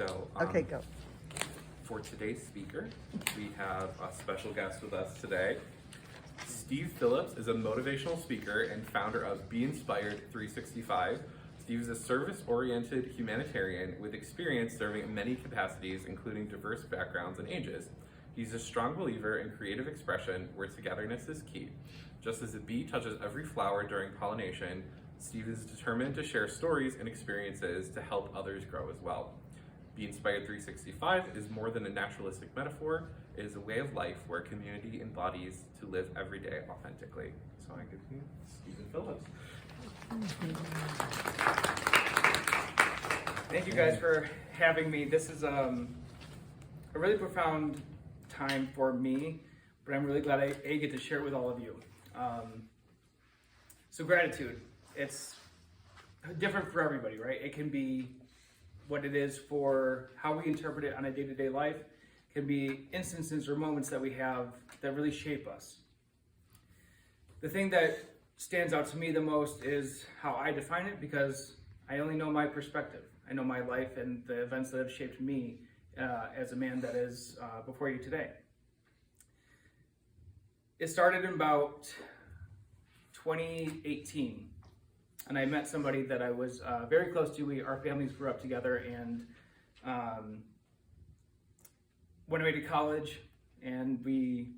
Okay, go. For today's speaker, we have a special guest with us today. Steve Phillips is a motivational speaker and founder of Be Inspired 365. Steve is a service-oriented humanitarian with experience serving in many capacities, including diverse backgrounds and ages. He's a strong believer in creative expression where togetherness is key. Just as a bee touches every flower during pollination, Steve is determined to share stories and experiences to help others grow as well. Be Inspired 365 is more than a naturalistic metaphor. It is a way of life where community embodies to live every day authentically. So I give you Stephen Phillips. Thank you guys for having me. This is a really profound time for me, but I'm really glad I get to share it with all of you. So gratitude, it's different for everybody, right? It can be what it is for how we interpret it on a day-to-day life. It can be instances or moments that we have that really shape us. The thing that stands out to me the most is how I define it, because I only know my perspective. I know my life and the events that have shaped me as a man that is before you today. It started in about 2018. And I met somebody that I was very close to. Our families grew up together, and went away to college, and we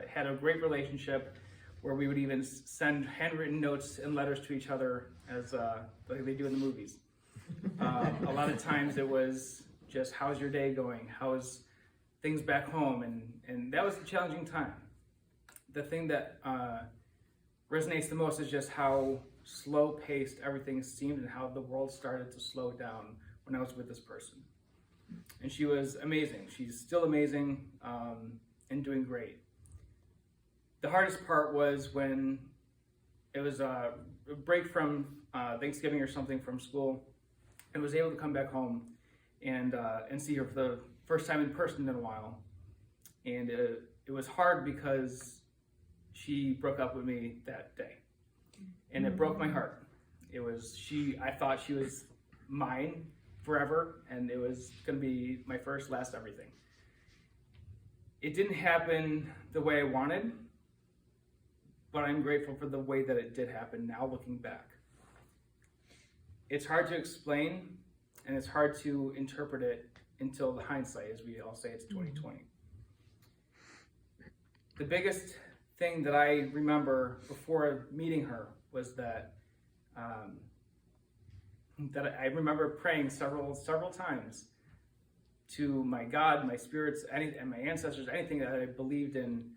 had a great relationship where we would even send handwritten notes and letters to each other as like they do in the movies. A lot of times it was just, how's your day going? How's things back home? And that was a challenging time. The thing that resonates the most is just how slow-paced everything seemed and how the world started to slow down when I was with this person. And she was amazing. She's still amazing and doing great. The hardest part was when it was a break from Thanksgiving or something from school, and was able to come back home and see her for the first time in person in a while. And it was hard because she broke up with me that day. And it broke my heart. I thought she was mine forever, and it was gonna be my first, last everything. It didn't happen the way I wanted, but I'm grateful for the way that it did happen now looking back. It's hard to explain, and it's hard to interpret it until the hindsight, as we all say, it's 2020. The biggest thing that I remember before meeting her was that I remember praying several times to my God, my spirits, and my ancestors, anything that I believed in,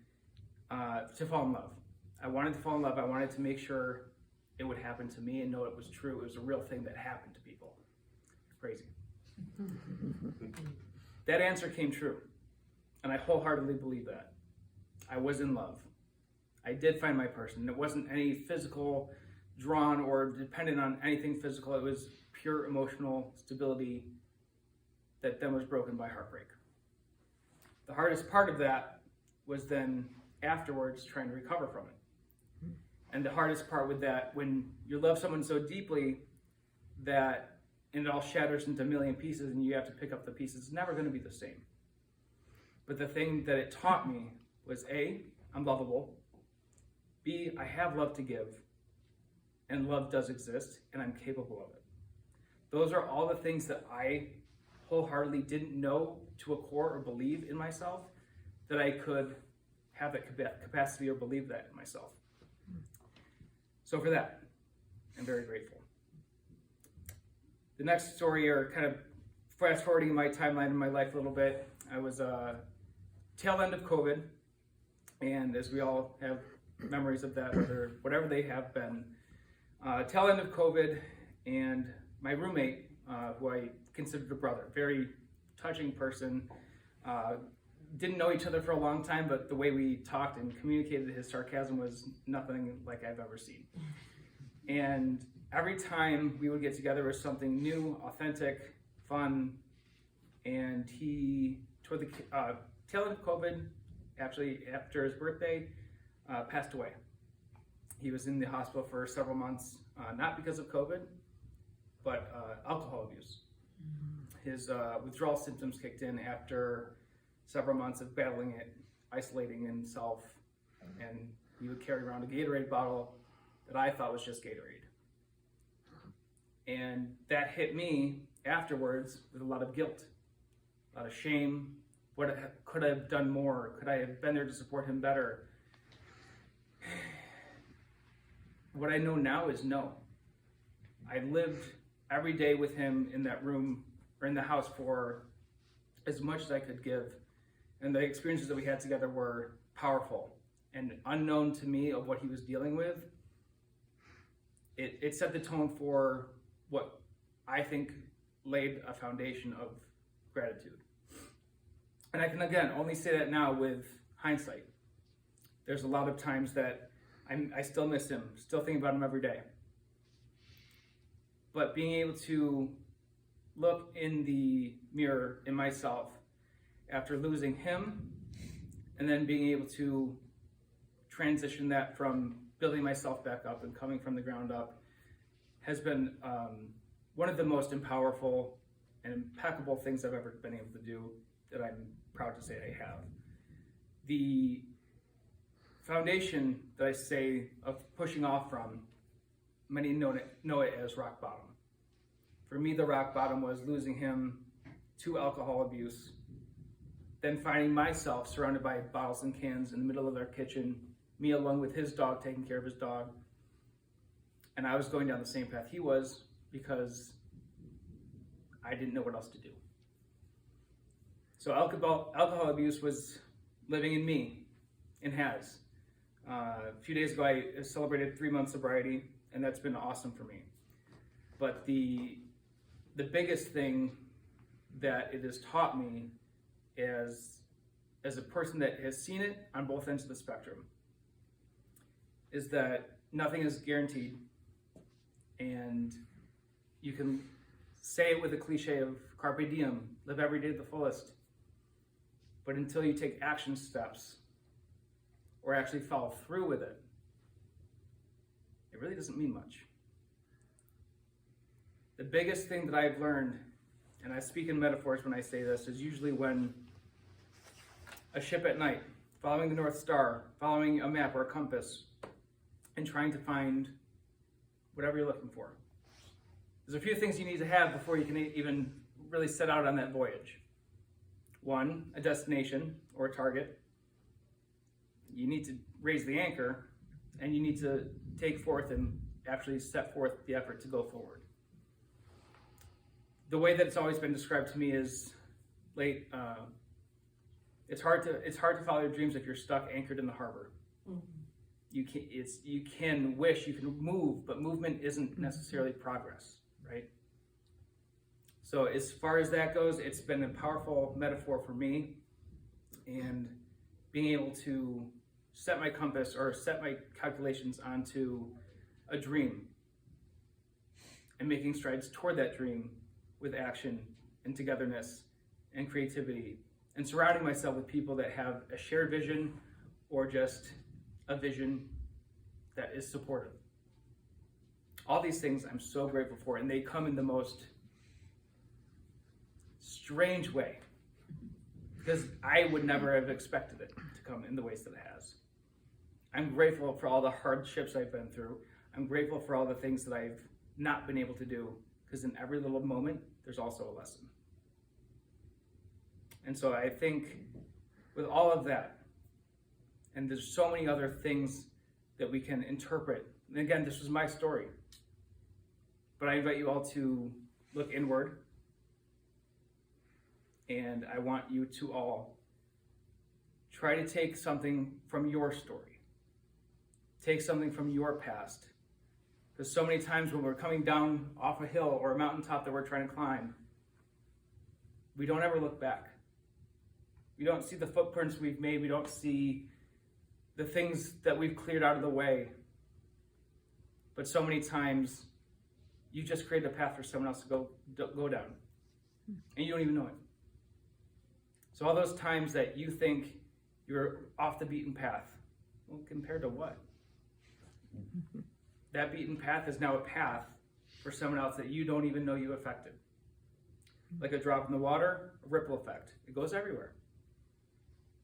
to fall in love. I wanted to fall in love. I wanted to make sure it would happen to me and know it was true. It was a real thing that happened to people. Crazy. That answer came true, and I wholeheartedly believe that. I was in love. I did find my person. It wasn't any physical drawn or dependent on anything physical. It was pure emotional stability that then was broken by heartbreak. The hardest part of that was then afterwards trying to recover from it. And the hardest part with that, when you love someone so deeply that and it all shatters into a million pieces and you have to pick up the pieces, it's never going to be the same. But the thing that it taught me was A, I'm lovable. B, I have love to give, and love does exist, and I'm capable of it. Those are all the things that I wholeheartedly didn't know to a core or believe in myself, that I could have that capacity or believe that in myself. So for that, I'm very grateful. The next story, or kind of fast forwarding my timeline in my life a little bit, I was tail end of COVID, and as we all have memories of that, whatever they have been, tail end of COVID, and my roommate, who I considered a brother, very touching person, didn't know each other for a long time, but the way we talked and communicated, his sarcasm was nothing like I've ever seen. And every time we would get together was something new, authentic, fun, and he, toward the tail end of COVID, actually after his birthday, passed away. He was in the hospital for several months, not because of COVID, but alcohol abuse. his withdrawal symptoms kicked in after several months of battling it, isolating himself, and he would carry around a Gatorade bottle that I thought was just Gatorade. And that hit me afterwards with a lot of guilt, a lot of shame. Could I have done more? Could I have been there to support him better? What I know now is no. I lived every day with him in that room or in the house for as much as I could give. And the experiences that we had together were powerful and unknown to me of what he was dealing with. It set the tone for what I think laid a foundation of gratitude. And I can, again, only say that now with hindsight. There's a lot of times that I still miss him, still think about him every day. But being able to look in the mirror in myself after losing him, and then being able to transition that from building myself back up and coming from the ground up, has been one of the most powerful and impeccable things I've ever been able to do, that I'm proud to say I have. The foundation that I say of pushing off from, many know it as rock bottom. For me, the rock bottom was losing him to alcohol abuse, then finding myself surrounded by bottles and cans in the middle of their kitchen, me along with his dog, taking care of his dog. And I was going down the same path he was because I didn't know what else to do. So alcohol abuse was living in me, and has. A few days ago, I celebrated 3 months sobriety, and that's been awesome for me. But the biggest thing that it has taught me as a person that has seen it on both ends of the spectrum is that nothing is guaranteed, and you can say it with a cliche of carpe diem, live every day to the fullest, but until you take action steps or actually follow through with it, it really doesn't mean much. The biggest thing that I've learned, and I speak in metaphors when I say this, is usually when a ship at night, following the North Star, following a map or a compass, and trying to find whatever you're looking for. There's a few things you need to have before you can even really set out on that voyage. One, a destination or a target. You need to raise the anchor, and you need to take forth and actually set forth the effort to go forward. The way that it's always been described to me is it's hard to follow your dreams if you're stuck anchored in the harbor. Mm-hmm. You can wish, you can move, but movement isn't necessarily progress, right? So as far as that goes, it's been a powerful metaphor for me, and being able to set my compass or set my calculations onto a dream and making strides toward that dream with action and togetherness and creativity, and surrounding myself with people that have a shared vision or just a vision that is supportive. All these things I'm so grateful for, and they come in the most strange way, because I would never have expected it to come in the ways that it has. I'm grateful for all the hardships I've been through. I'm grateful for all the things that I've not been able to do, because in every little moment, there's also a lesson. And so I think with all of that, and there's so many other things that we can interpret. And again, this was my story, but I invite you all to look inward, and I want you to all try to take something from your story. Take something from your past. Because so many times when we're coming down off a hill or a mountaintop that we're trying to climb, we don't ever look back. We don't see the footprints we've made. We don't see the things that we've cleared out of the way. But so many times, you just create a path for someone else to go down, and you don't even know it. So all those times that you think you're off the beaten path, well, compared to what? That beaten path is now a path for someone else that you don't even know you affected. like a drop in the water, a ripple effect. It goes everywhere.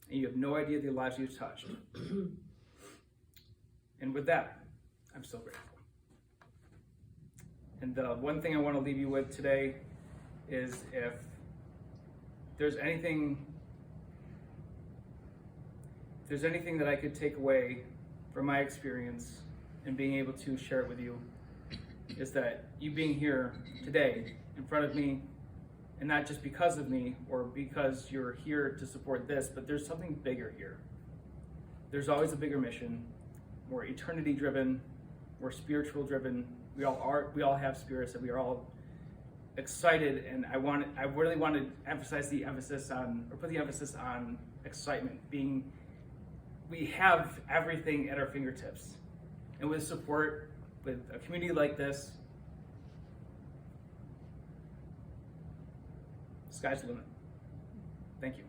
And you have no idea the lives you've touched. And with that, I'm so grateful. And the one thing I want to leave you with today is if there's anything that I could take away from my experience and being able to share it with you, is that you being here today in front of me, and not just because of me or because you're here to support this, but there's something bigger here. There's always a bigger mission. We're eternity driven, we're spiritual driven. We all have spirits, and we are all excited. And I really want to put the emphasis on excitement. We have everything at our fingertips, and with support, with a community like this, sky's the limit. Thank you.